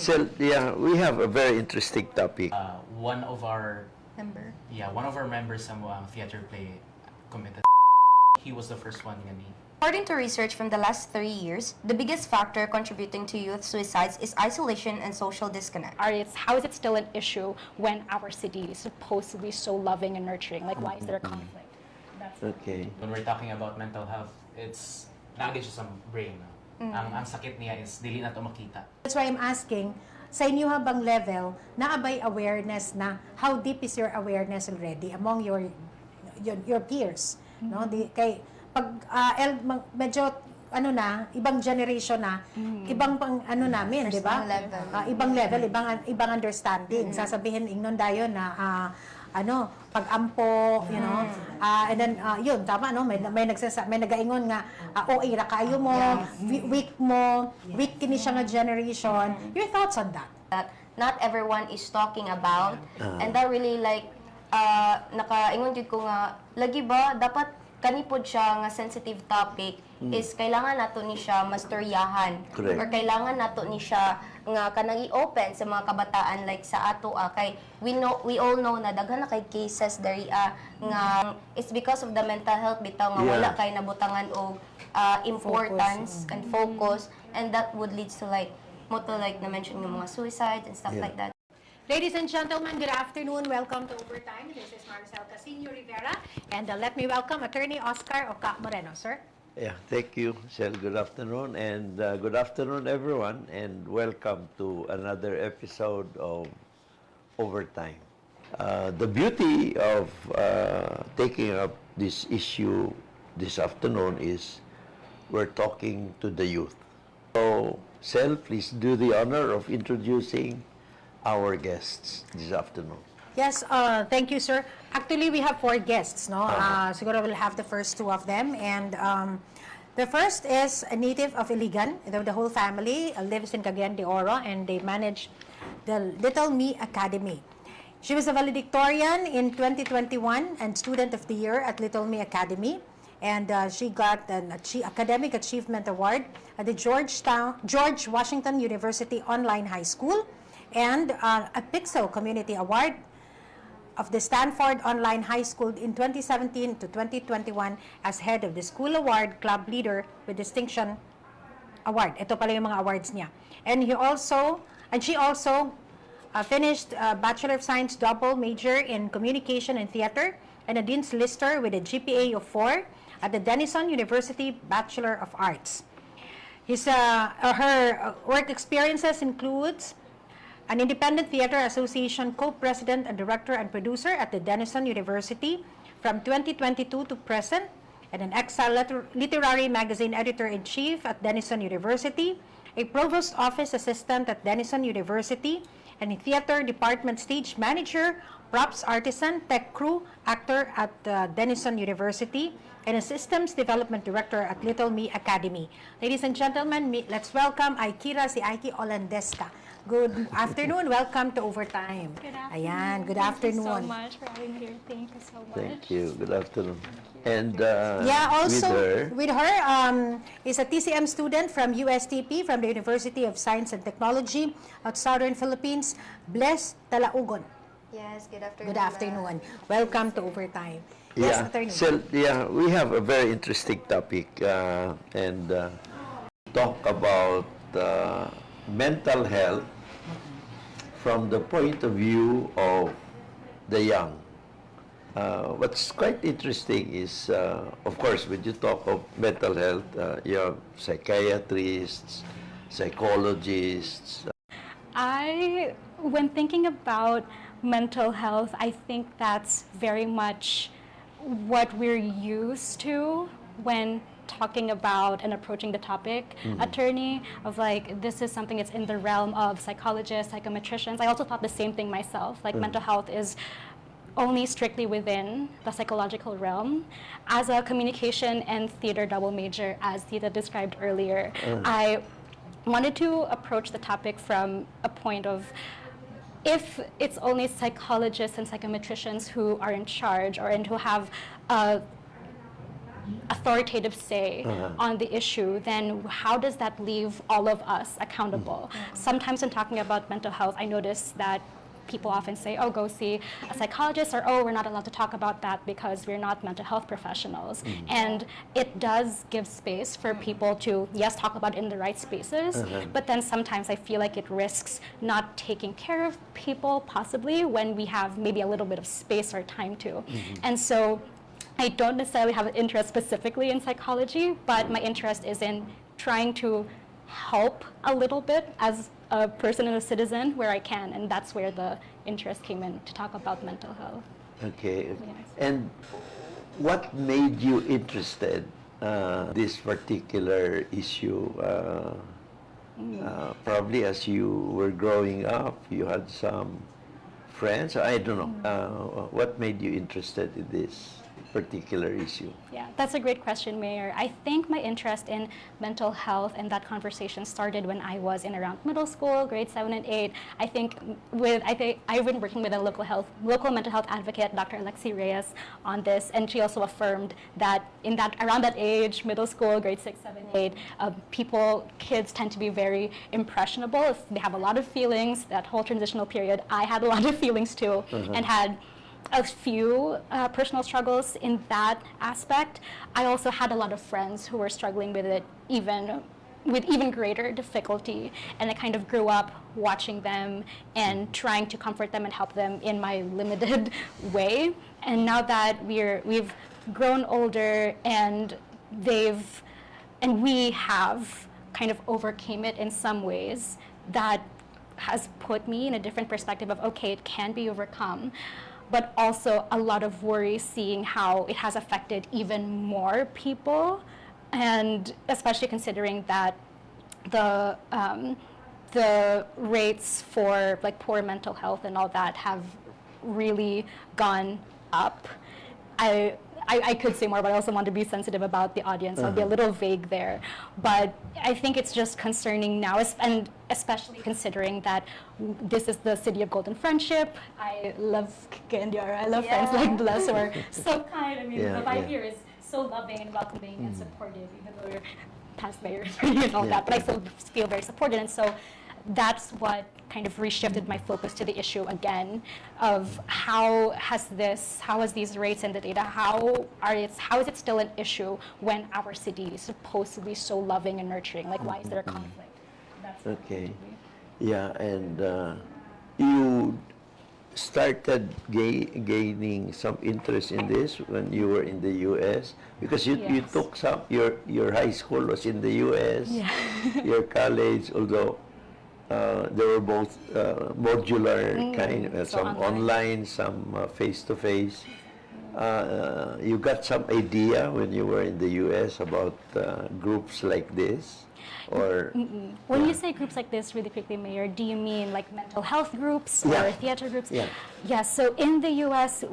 So, yeah, we have a very interesting topic. One of our members sa theater play committed. He was the first one nga ni. According to research from the last 3 years, the biggest factor contributing to youth suicides is isolation and social disconnect. How is it still an issue when our city is supposed to be so loving and nurturing? Like, why is there a conflict? That's Okay. When we're talking about mental health, it's naagay siya sa brain. Ang sakit niya is dili na to makita. That's why I'm asking, sa inyo habang level, naabay awareness na how deep is your awareness already among your peers? No? Kay pag medyo ibang generation na, ibang pang namin, di ba? Ibang level, ibang understanding. Sasabihin ingnon dayon na pag-ampo, you know. And then yun tama no, may nagaingon nga OA ra kayo mo, weak kini siya nga generation. Your thoughts on that? That not everyone is talking about, and that really like nakaingon jud ko nga lagi ba dapat kanipod siya nga sensitive topic is kailangan nato ni siya mastoryahan or kailangan nato ni siya nga kanang i-open sa mga kabataan like sa ato kay we all know na daghan na kay cases dari nga it's because of the mental health bitaw nga wala kay nabutangan og importance and focus, and that would lead to like na mention ng mga suicides and stuff like that. Ladies and gentlemen, good afternoon. Welcome to Overtime. This is 𝐚𝐫𝐤𝐬𝐬 Rivera, and let me welcome Attorney Oscar OCA Moreno, sir. Yeah, thank you, Sel. Good afternoon, and good afternoon, everyone, and welcome to another episode of Overtime. The beauty of taking up this issue this afternoon is we're talking to the youth. So, Sel, please do the honor of introducing our guests this afternoon. Yes, thank you, sir. Actually, we have 4 guests, no? Siguro we'll have the first 2 of them. And the first is a native of Iligan. The whole family lives in Cagayan de Oro, and they manage the 𝐜𝐿𝐫𝐢 Academy. She was a valedictorian in 2021 and Student of the Year at 𝐜𝐿𝐫𝐢 Academy. And she got an Academic Achievement Award at the George Washington University Online High School, and a Pixel Community Award of the Stanford Online High School in 2017 to 2021 as head of the School Award Club Leader with Distinction Award. Ito pala yung mga awards niya. And she also finished a Bachelor of Science double major in Communication and Theater and a Dean's Lister with a GPA of 4 at the Denison University Bachelor of Arts. Her work experiences includes an Independent Theater Association co-president and director and producer at the Denison University from 2022 to present, and an Exile Literary Magazine editor-in-chief at Denison University, a provost office assistant at Denison University, and a theater department stage manager, props artisan, tech crew, actor at Denison University, and a systems development director at 𝐜𝐿𝐫𝐢 Academy. Ladies and gentlemen, let's welcome Ikera Olandesca. Good afternoon. Welcome to Overtime. Good afternoon. Ayan, good afternoon. Thank you so much for having me here. Thank you so much. Thank you. Good afternoon. And Also with her, with her is a TCM student from USTP, from the University of Science and Technology of Southern Philippines, Bless Talaugon. Yes, good afternoon. Good afternoon. Welcome to Overtime. Yes, Attorney. So, yeah, we have a very interesting topic, and talk about mental health from the point of view of the young. What's quite interesting is, of course, when you talk of mental health, you have psychiatrists, psychologists. When thinking about mental health, I think that's very much what we're used to when talking about and approaching the topic, attorney, of like, this is something that's in the realm of psychologists, psychometricians. I also thought the same thing myself, like mental health is only strictly within the psychological realm. As a communication and theater double major, as Tita described earlier, I wanted to approach the topic from a point of, if it's only psychologists and psychometricians who are in charge or and who have authoritative say on the issue, then how does that leave all of us accountable? Sometimes when talking about mental health, I notice that people often say, oh, go see a psychologist, or oh, we're not allowed to talk about that because we're not mental health professionals. And it does give space for people to, yes, talk about it in the right spaces, but then sometimes I feel like it risks not taking care of people, possibly, when we have maybe a little bit of space or time to. And so I don't necessarily have an interest specifically in psychology, but my interest is in trying to help a little bit as a person and a citizen where I can, and that's where the interest came in, to talk about mental health. Okay. Yes. And what made you interested this particular issue? Probably as you were growing up, you had some friends. I don't know. What made you interested in this particular issue? Yeah, that's a great question, Mayor. I think my interest in mental health and that conversation started when I was in around middle school, grade 7 and 8. I think I've been working with a local mental health advocate, Dr. 𝐜𝐿𝐴 on this, and she also affirmed that around that age, middle school, grade 6, 7, 8, kids tend to be very impressionable. They have a lot of feelings. That whole transitional period, I had a lot of feelings too, and had a few personal struggles in that aspect. I also had a lot of friends who were struggling with it with even greater difficulty, and I kind of grew up watching them and trying to comfort them and help them in my limited way. And now that we've grown older and we have kind of overcame it in some ways, that has put me in a different perspective of, okay, it can be overcome, but also a lot of worry seeing how it has affected even more people, and especially considering that the rates for like poor mental health and all that have really gone up. I could say more, but I also want to be sensitive about the audience. I'll be a little vague there. But I think it's just concerning now, and especially considering that this is the city of golden friendship. I love Cagayan de Oro. I love friends like Bless who are so kind. I mean, the vibe here is so loving and welcoming and supportive, even though we're past mayors and all that. But I still feel very supported. And so that's what kind of reshifted my focus to the issue again of how has these rates and the data, how is it still an issue when our city is supposed to be so loving and nurturing? Like, why is there a conflict? That's Okay. Yeah, and you started gaining some interest in this when you were in the U.S. because you took your high school was in the U.S. Your college, although they were both modular kind, some online, some face-to-face. You got some idea when you were in the U.S. about groups like this? Or when you say groups like this, really quickly, Mayor, do you mean like mental health groups or theater groups? Yeah, so in the U.S.,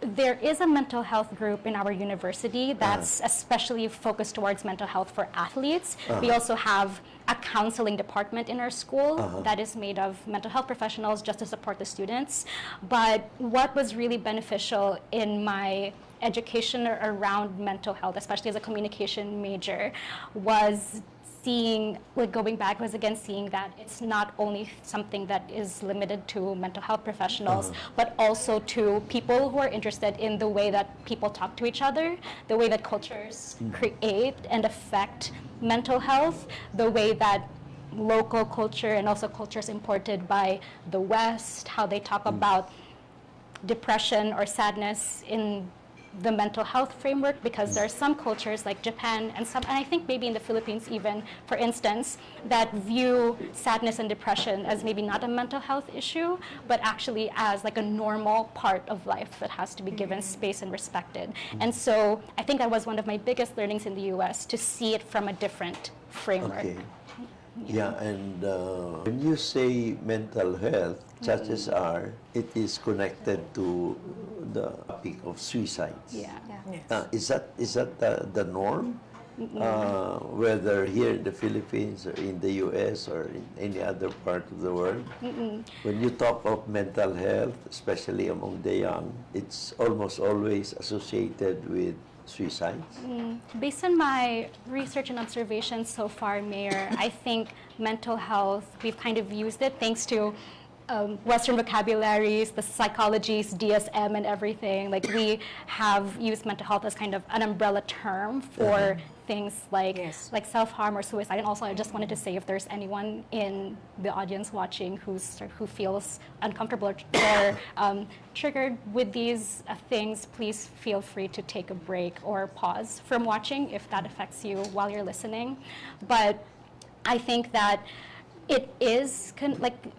there is a mental health group in our university that's especially focused towards mental health for athletes. We also have a counseling department in our school that is made of mental health professionals just to support the students. But what was really beneficial in my education around mental health, especially as a communication major, was seeing that it's not only something that is limited to mental health professionals, but also to people who are interested in the way that people talk to each other, the way that cultures create and affect mental health, the way that local culture and also cultures imported by the West, how they talk about depression or sadness in the mental health framework, because there are some cultures like Japan and I think maybe in the Philippines even, for instance, that view sadness and depression as maybe not a mental health issue, but actually as like a normal part of life that has to be given space and respected. And so I think that was one of my biggest learnings in the US, to see it from a different framework. Okay. Yeah, and when you say mental health, chances are it is connected to the topic of suicides. Is that the norm? Whether here in the Philippines or in the U.S. or in any other part of the world, when you talk of mental health, especially among the young, it's almost always associated with suicides? Based on my research and observations so far, Mayor, I think mental health, we've kind of used it thanks to Western vocabularies, the psychologies, DSM and everything. Like we have used mental health as kind of an umbrella term for things like Yes. like self-harm or suicide. And also I just wanted to say if there's anyone in the audience watching who feels uncomfortable or triggered with these things, please feel free to take a break or pause from watching if that affects you while you're listening. But I think that it is,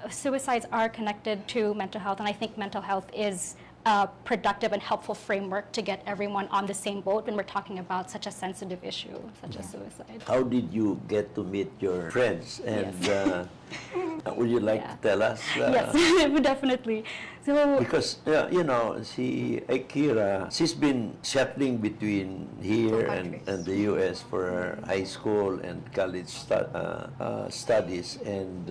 suicides are connected to mental health, and I think mental health is a productive and helpful framework to get everyone on the same boat when we're talking about such a sensitive issue, such as suicide. How did you get to meet your friends? And would you like to tell us? Yes, definitely. So, Because, you know, Ikera, she's been shuttling between here and the U.S. for her high school and college studies. And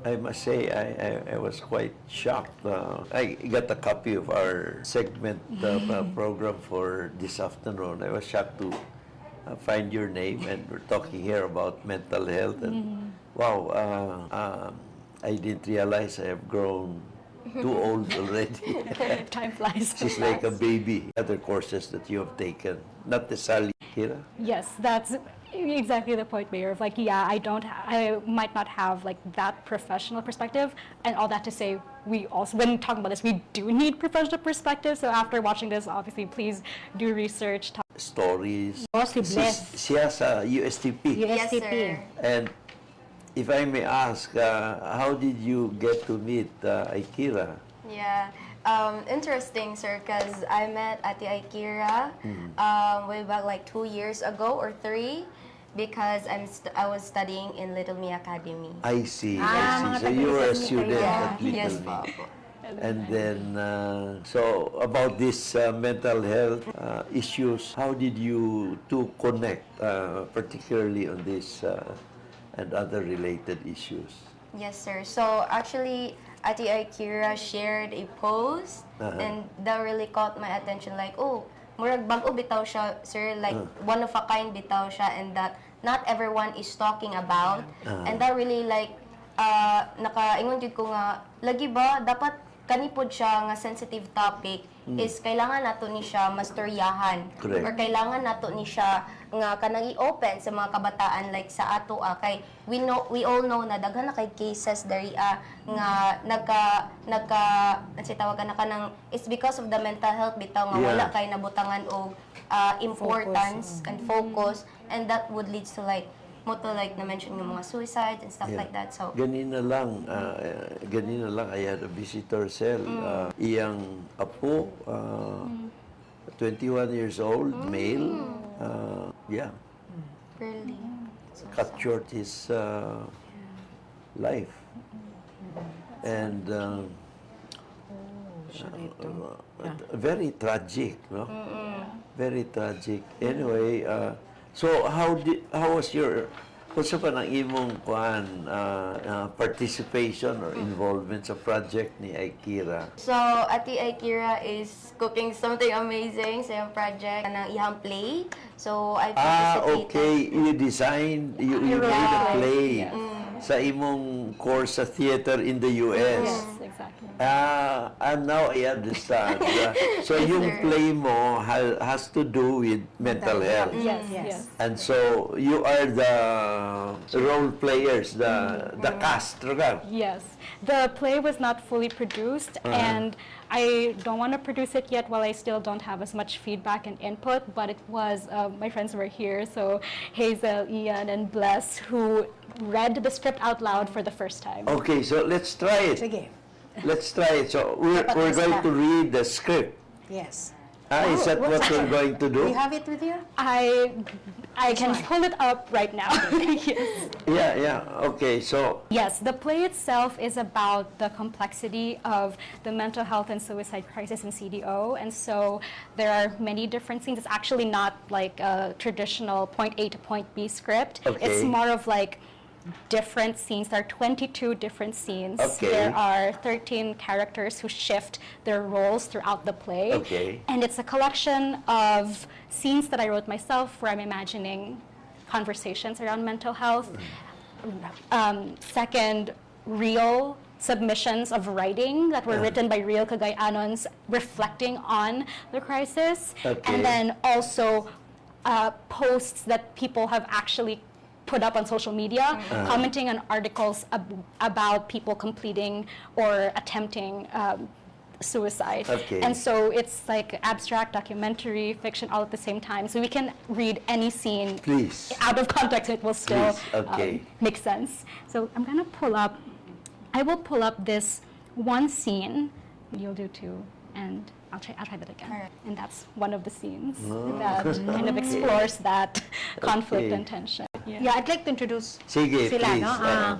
I must say, I was quite shocked. I got a copy of our segment program for this afternoon. I was shocked to find your name, and we're talking here about mental health. And wow, I didn't realize I have grown too old already. time flies. so She's like a fast. baby. Other courses that you have taken, not necessarily Kira. Yes, that's exactly the point, Mayor. Of like, yeah, I might not have like that professional perspective, and all that to say, we also, when talking about this, we do need professional perspective. So after watching this, obviously, please do research. Stories. Oh, si Bless. Siya sa USTP. Yes, USTP. sir. And if I may ask, how did you get to meet Ikera? Yeah. Interesting, sir, because I met Ate Ikera way back like 2 years ago or 3 because I was studying in Little Me Academy. I see, Ah, I see. So mga you were a taga-Little Me student kayo. at Little Yes, Me. po. And then, so about this mental health issues, how did you two connect, particularly on this and other related issues? Yes, sir. So actually, Ate Ikera shared a post and that really caught my attention. Like, oh, murag bago bitaw siya, sir. Like, one of a kind bitaw siya, and that not everyone is talking about. And that really like, nakaingon jud ko nga, lagi ba, dapat kanipod siya nga sensitive topic is kailangan nato ni siya mastoryahan. Correct. Or kailangan nato ni siya nga kanang i-open sa mga kabataan like sa ato kay we all know na daghan na kay cases dari nga ansi tawagan na kanang it's because of the mental health bitaw nga wala kay nabutangan og importance and focus, and that would lead to like like na-mention ng mga suicides and stuff like that. So, ganina lang, I had a visitor cell. Iyang apo, 21 years old, male. Yeah, really. cut short his life. And very tragic, no? Very tragic. Anyway, so how was your kung pa ng imong participation or involvement sa project ni Ikera? So, Ate Ikera is cooking something amazing sa yung project ng ihang play. So, I participated. Okay. You designed, you made a play Yes. sa imong course sa theater in the US. Yes, exactly. And now I understand. So yung play mo has to do with mental health. Yes, Yes. yes. And so you are the role players, the cast, right? Yes, the play was not fully produced, and I don't want to produce it yet while I still don't have as much feedback and input, but it was, my friends were here, so 𝐻𝐬𝐬, Ian, and Bless, who read the script out loud for the first time. Okay, so let's try it. Sige. Let's try it. So we're going to read the script. Yes. Is that what we're going to Do do? you have it with you? I can pull it up right now. Yes. Yeah. Okay, so Yes, the play itself is about the complexity of the mental health and suicide crisis in CDO, and so there are many different scenes. It's actually not like a traditional point A to point B script. Okay. It's more of like different scenes. There are 22 different scenes. Okay. There are 13 characters who shift their roles throughout the play. Okay. And it's a collection of scenes that I wrote myself where I'm imagining conversations around mental health. Second, real submissions of writing that were written by real Cagayanos reflecting on the crisis. Okay. And then also posts that people have actually put up on social media, commenting on articles about people completing or attempting suicide. Okay. And so it's like abstract, documentary, fiction all at the same time. So we can read any scene Please. out of context, it will still Please, okay. make sense. So I'm gonna I will pull up this one scene, you'll do two, and I'll try that again. Alright. And that's one of the scenes that kind of explores that conflict Okay. and tension. Yeah, I'd like to introduce Sige, sila, please. no?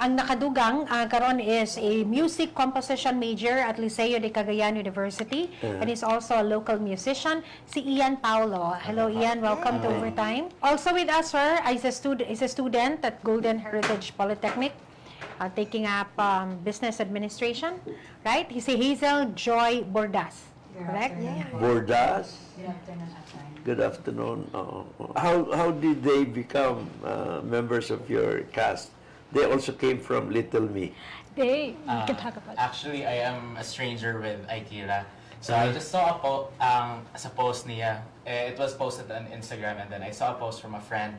Ang nakadugang karon is a music composition major at Liceo de Cagayan University, and is also a local musician, si Ian Paulo. Hello Ian, welcome to Overtime. Also with us, sir, is a student at Golden Heritage Polytechnic, taking up business administration, right? He's a 𝐸𝐬𝐬𝐬 Bordas, correct? Yeah. Bordas? Good afternoon. How did they become members of your cast? They also came from Little Me. We can talk about it. Actually, I am a stranger with Ikera. So I just saw a post niya. It was posted on Instagram, and then I saw a post from a friend.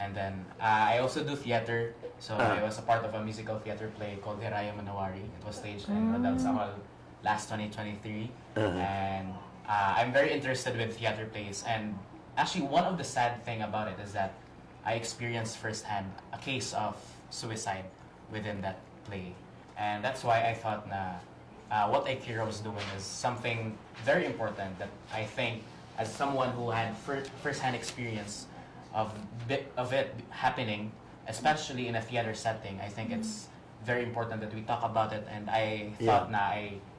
And then I also do theater. So I was a part of a musical theater play called 𝐜𝐫𝐢𝐬𝐬 Manawari. It was staged in Rodel Samal last 2023. And I'm very interested with theater plays. And actually, one of the sad thing about it is that I experienced firsthand a case of suicide within that play. And that's why I thought what Ikera was doing is something very important that I think, as someone who had first-hand experience of it happening, especially in a theater setting, I think it's very important that we talk about it. And I thought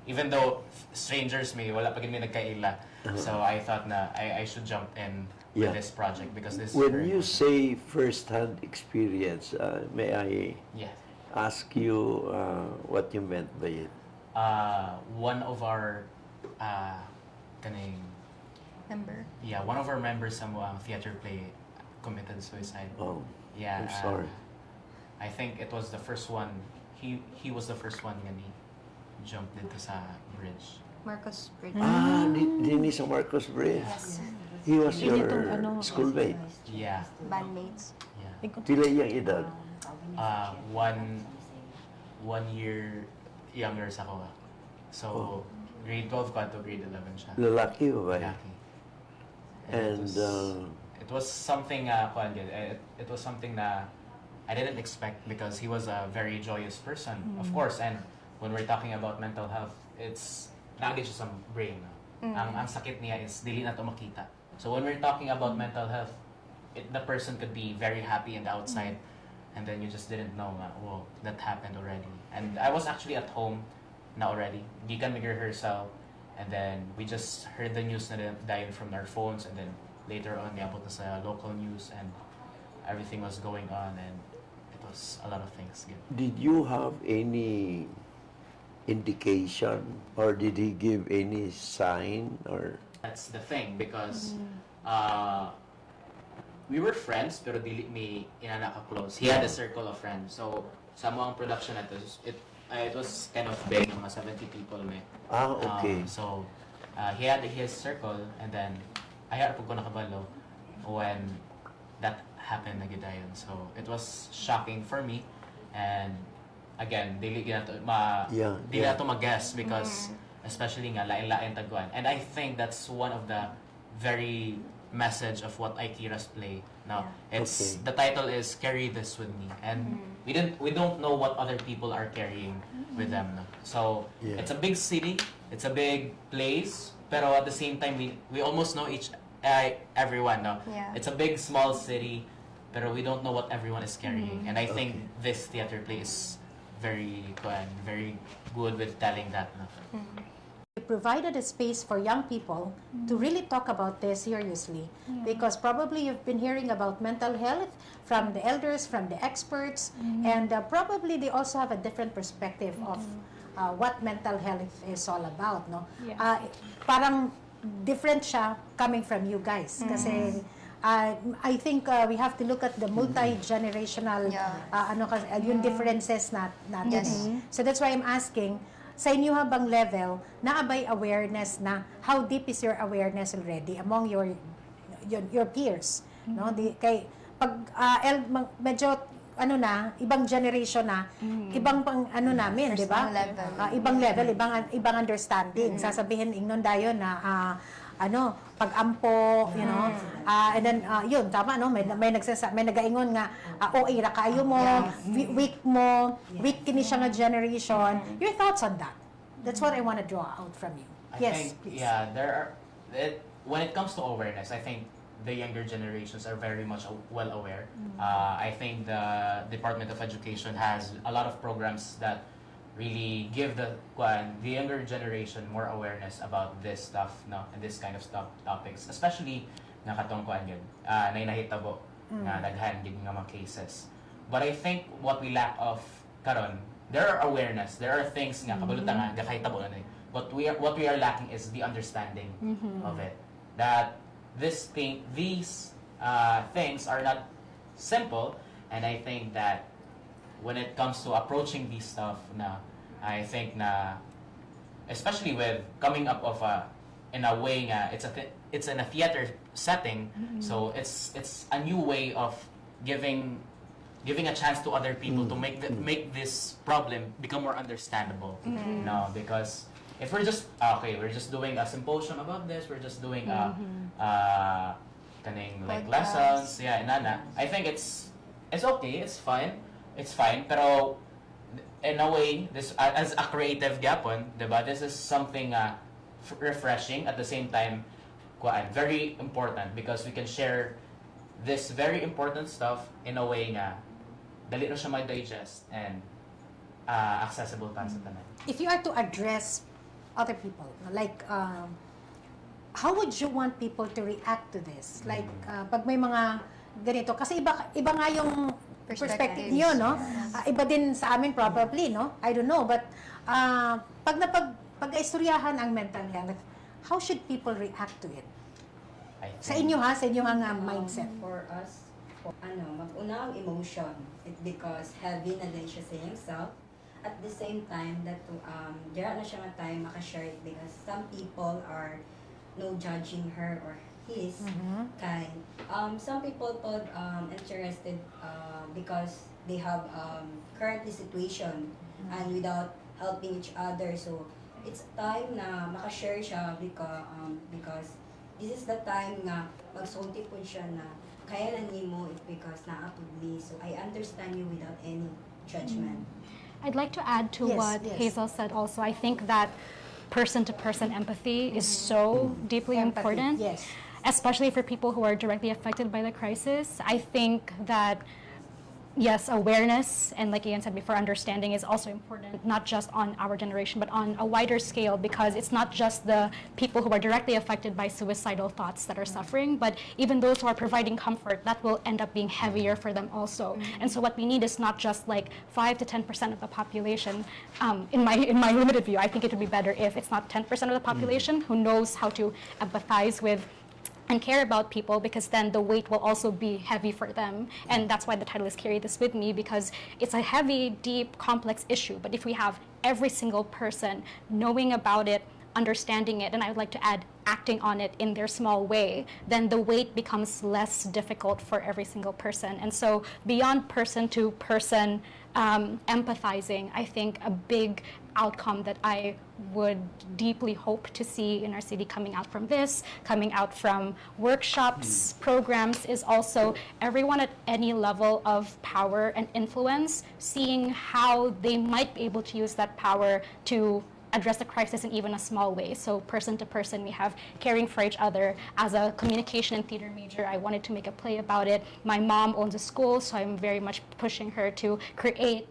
even though strangers may wala pa gid may nagkaila, so I thought I should jump in with this project because this is When very you important. say first-hand experience, may I Yes. ask you what you meant by it? One of our kaning one of our members sa theater play committed suicide. Oh, Yeah. I'm sorry. I think it was the first one. He was the first one nga ni jumped dito sa bridge. Marcos Bridge. Dini sa Marcos Bridge. Yes. He was Yun your itong ano, schoolmate. Yeah. Bandmates. Yeah. Pila iyang edad? One year younger sa ko. So grade 12 pa to grade 11 siya. Lalaki o ba? Lalaki. And It was something it was something na I didn't expect because he was a very joyous person, of course. And when we're talking about mental health, it's naagid siya sa brain. Ang sakit niya is dili na to makita. So when we're talking about mental health, the person could be very happy in the outside, and then you just didn't know well, that happened already. And I was actually at home na already. Gikan mag-rehearsal, and then we just heard the news na died from our phones, and then later on, niabot na sa local news, and everything was going on, and it was a lot of things. did you have any indication or did he give any sign or? That's the thing because we were friends pero dili mi inana ka close. He had a circle of friends. So sa mga production nato it was kind of big, mga 70 people may. Okay. So he had his circle, and then I had po ko nakabalo when that happened na gidayon. So it was shocking for me, and again dili ginato mag-guess because especially nga lain-lain tagwan. And I think that's one of the very message of what Ikera's play. Now, it's the title is "Carry This With Me," and we don't know what other people are carrying with them. No? So it's a big city, it's a big place, pero at the same time we almost know everyone. No, it's a big small city, pero we don't know what everyone is carrying. And I think this theater play is very good with telling that. No? provided a space for young people to really talk about this seriously. Because probably you've been hearing about mental health from the elders, from the experts, and probably they also have a different perspective of what mental health is all about, no? Yes. Parang different siya coming from you guys. Kasi I think we have to look at the multi-generational yung differences natin. Yes. So that's why I'm asking, sa inyo habang level, naabay awareness na how deep is your awareness already among your peers, no? Kay pag medyo ibang generation na, ibang pang namin, di ba? Ibang level, ibang understanding. Sasabihin ingnon dayon na pag-ampo, you know. And then yun tama, no? May nagaingon nga OA ra kayo mo, weak kini siya nga generation. Your thoughts on that? That's what I want to draw out from you. I Yes, think, please. yeah, when it comes to awareness, I think the younger generations are very much well aware. I think the Department of Education has a lot of programs that really give the younger generation more awareness about this stuff, no, and this kind of topics, especially nga katong yun, na inahitabo nga daghan gid nga mga cases. But I think what we lack of karon, there are awareness, there are things nga kabulutan nga gakahitabo na ni. What we are lacking is the understanding of it. That these things are not simple, and I think that when it comes to approaching these stuff, I think especially with coming up of in a way it's in a theater setting, so it's a new way of giving a chance to other people to make this problem become more understandable. No, because if we're just we're just doing a symposium about this, we're just doing like lessons, inana. I think it's okay, it's fine, pero in a way, this as a creative gapon, diba? This is something refreshing at the same time, very important because we can share this very important stuff in a way nga dali na siya ma-digest and accessible para sa tanan. If you are to address other people, like how would you want people to react to this? Like pag may mga ganito, kasi iba nga yung perspective niyo, no? Iba din sa amin probably, no? I don't know, but pag-istoryahan ang mental health, how should people react to it? Sa inyo sa inyo ang mindset. For us, mag-una ang emotion. It because heavy na din siya sa himself. At the same time, that dira na siya nga time makashare it because some people are no judging her or his. Kay some people pod interested because they have currently situation and without helping each other. So it's time na makashare siya because this is the time nga magsulti po siya na kaya na nimo it because naapod me. So I understand you without any judgment. I'd like to add to what Hazel said also. I think that person-to-person empathy is so deeply important, Yes. especially for people who are directly affected by the crisis. I think that, yes, awareness and, like Ian said before, understanding is also important, not just on our generation, but on a wider scale, because it's not just the people who are directly affected by suicidal thoughts that are suffering, but even those who are providing comfort, that will end up being heavier for them also. And so what we need is not just like 5 to 10% of the population. In my limited view, I think it would be better if it's not 10% of the population who knows how to empathize with and care about people, because then the weight will also be heavy for them. And that's why the title is Carry This With Me, because it's a heavy, deep, complex issue. But if we have every single person knowing about it, understanding it, and I would like to add acting on it in their small way, then the weight becomes less difficult for every single person. And so beyond person-to-person empathizing, I think a big outcome that I would deeply hope to see in our city coming out from this, coming out from workshops, programs, is also everyone at any level of power and influence seeing how they might be able to use that power to address the crisis in even a small way. So person to person, we have caring for each other. As a communication and theater major, I wanted to make a play about it. My mom owns a school, so I'm very much pushing her to create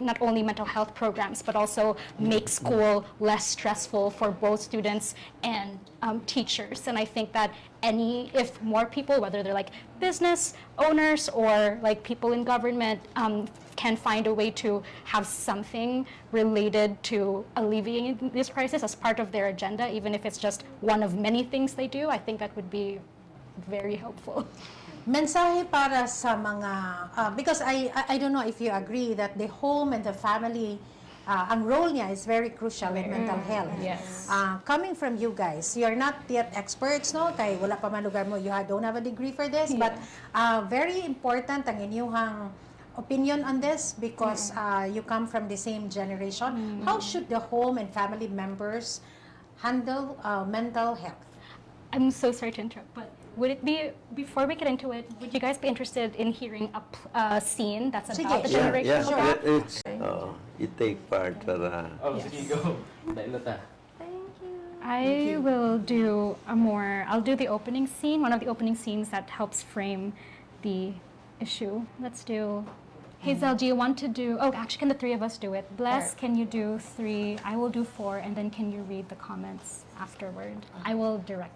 not only mental health programs, but also make school less stressful for both students and teachers. And I think that if more people, whether they're like business owners or like people in government, can find a way to have something related to alleviating this crisis as part of their agenda, even if it's just one of many things they do, I think that would be very helpful. Mensahe para sa mga, because I don't know if you agree that the home and the family, ang role niya is very crucial in mental health. Yes. Coming from you guys, you're not yet experts, no? Kay wala pa man lugar mo, don't have a degree for this, but very important ang inyong opinion on this because you come from the same generation. How should the home and family members handle mental health? I'm so sorry to interrupt, but would it be, before we get into it, would you guys be interested in hearing a scene that's about the Yeah, generational gap? it's, you take part para... Sige, go. Dailota. I will do I'll do the opening scene, one of the opening scenes that helps frame the issue. Let's do, 𝐻𝐬𝐬𝐬, do you want to do, actually can the three of us do it? Bless, can you do 3, I will do 4, and then can you read the comments afterward? I will direct,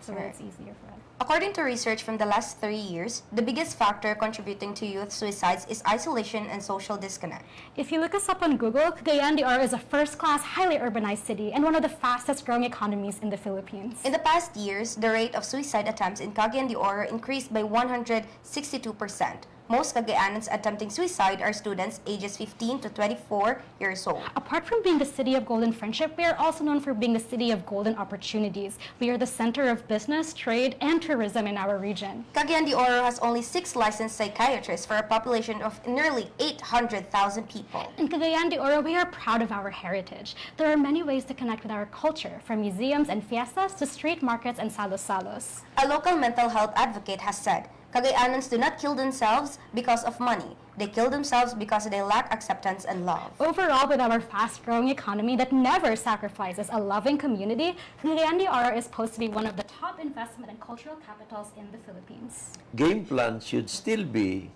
so that it's easier for us. According to research from the last 3 years, the biggest factor contributing to youth suicides is isolation and social disconnect. If you look us up on Google, Cagayan de Oro is a first-class, highly urbanized city and one of the fastest-growing economies in the Philippines. In the past years, the rate of suicide attempts in Cagayan de Oro increased by 162%. Most Cagayanans attempting suicide are students ages 15 to 24 years old. Apart from being the city of golden friendship, we are also known for being the city of golden opportunities. We are the center of business, trade, and tourism in our region. Cagayan de Oro has only 6 licensed psychiatrists for a population of nearly 800,000 people. In Cagayan de Oro, we are proud of our heritage. There are many ways to connect with our culture, from museums and fiestas to street markets and salos-salos. A local mental health advocate has said, Cagayanans do not kill themselves because of money. They kill themselves because they lack acceptance and love. Overall, with our fast-growing economy that never sacrifices a loving community, Cagayan de Oro is supposed to be one of the top investment and cultural capitals in the Philippines. Game plan should still be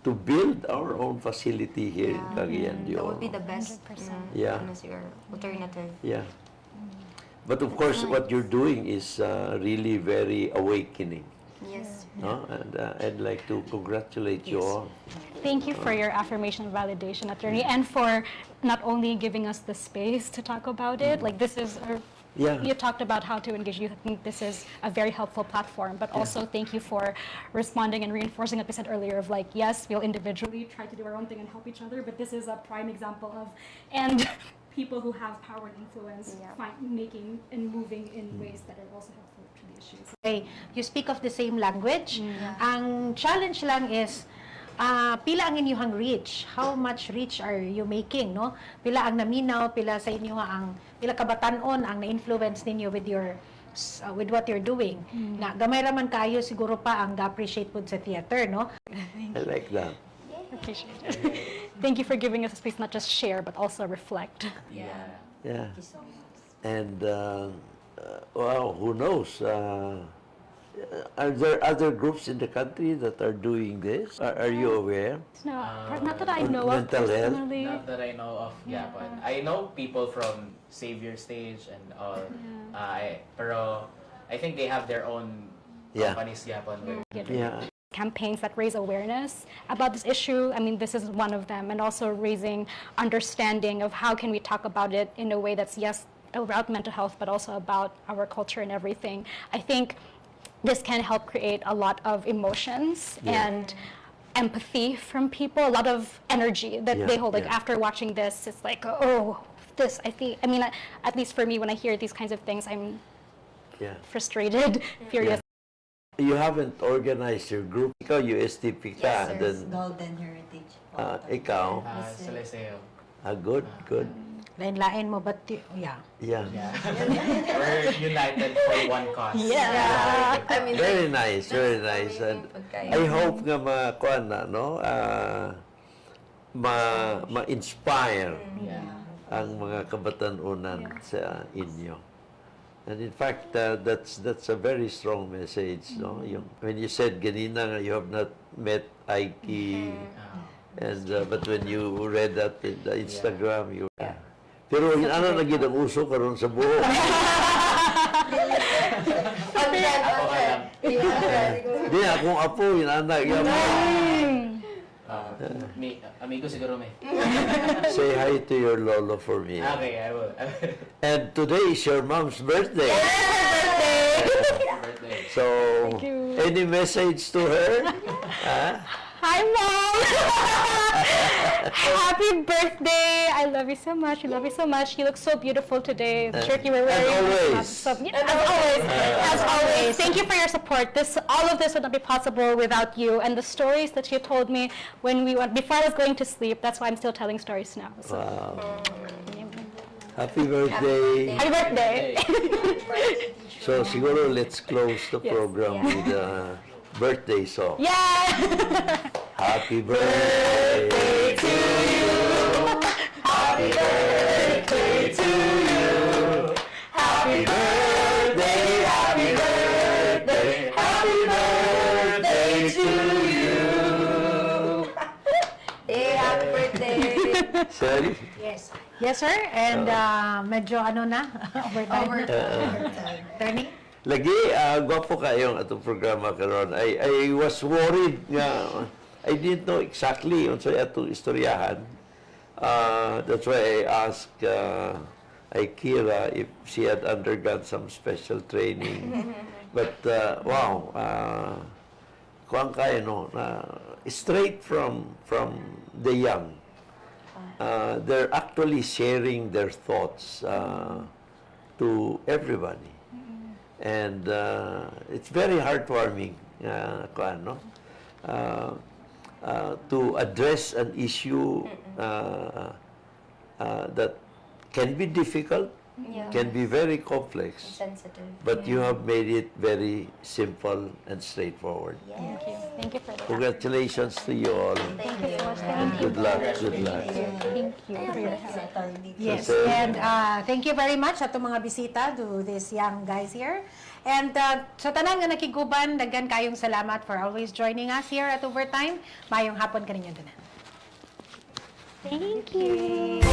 to build our own facility here in Cagayan de That Oro. would be the best alternative. Yeah. But of course, what you're doing is really very awakening. Yes. No? And I'd like to congratulate you all. Thank you for your affirmation and validation, attorney, and for not only giving us the space to talk about it, like this is, you talked about how to engage youth. I think this is a very helpful platform, but also thank you for responding and reinforcing what we said earlier of like, yes, we'll individually try to do our own thing and help each other, but this is a prime example of, and people who have power and influence making and moving in ways that are also helpful to the issues. Okay, you speak of the same language. Ang challenge lang is, pila ang inyong reach? How much reach are you making, no? Pila ang naminaw, pila sa inyo pila kabatanon ang na-influence ninyo with your with what you're doing. Na gamay raman kayo siguro pa ang ga-appreciate po sa theater, no? I like that. Appreciate it. Thank you for giving us a space not just share but also reflect. Yeah. Thank you so much. And wow, who knows? Are there other groups in the country that are doing this? Are you aware? No, not that I know of mental health? personally. Not that I know of, but I know people from Savior Stage and all. Pero I think they have their own companies, Campaigns that raise awareness about this issue. I mean, this is one of them, and also raising understanding of how can we talk about it in a way that's, yes, about mental health, but also about our culture and everything. I think this can help create a lot of emotions and empathy from people, a lot of energy that they hold. Like after watching this, it's like, oh, this, I mean, at least for me, when I hear these kinds of things, I'm frustrated, furious. You haven't organized your group. Ikaw, USTP ka. Yes, sir. Golden Heritage. Ikaw? Saleseo. Good, good. Lain-lain mo, but Yeah. We're united for one cause. I mean, Very nice, very nice. And I hope nga ma-inspire ang mga kabatanunan sa inyo. And in fact, that's a very strong message, no? When you said ganina nga you have not met Ike, and but when you read that in the Instagram, you pero ano na gid ang uso karon sa buhok. Di akong apo yun anak yan. Amigo siguro may. Say hi to your lolo for me. Okay, I will. And today is your mom's birthday. Birthday. So, any message to her? Hi, Mom! Happy birthday! I love you so much. I love you so much. You look so beautiful today. The shirt you were wearing. As always. As always. Thank you for your support. All of this would not be possible without you and the stories that you told me before I was going to sleep. That's why I'm still telling stories now. So. Wow. Happy birthday. Happy birthday! So, siguro let's close the program with a birthday song. Yeah! Happy birthday to you. Happy birthday to you. Happy birthday, happy birthday, happy birthday to you. Happy birthday! Sorry? Yes. Yes, sir. And medyo overtime. Attorney? Lagi, gwapo kayong atong programa karon. I was worried nga I didn't know exactly unsay atong istoryahan. That's why I asked Ikera if she had undergone some special training. But wow, kuang kayo no, straight from the young. They're actually sharing their thoughts to everybody. And it's very heartwarming to address an issue that can be difficult, can be very complex, Sensitive. but you have made it very simple and straightforward. Thank you. Thank you for that. Congratulations to you all. Thank you. Good luck. Good luck. Thank you for your help. Yes, Kasi- and thank you very much ato mga bisita to these young guys here. And sa tanan nga nakiguban, daghan kayong salamat for always joining us here at Overtime. Mayong hapon kaninyo tanan. Thank you.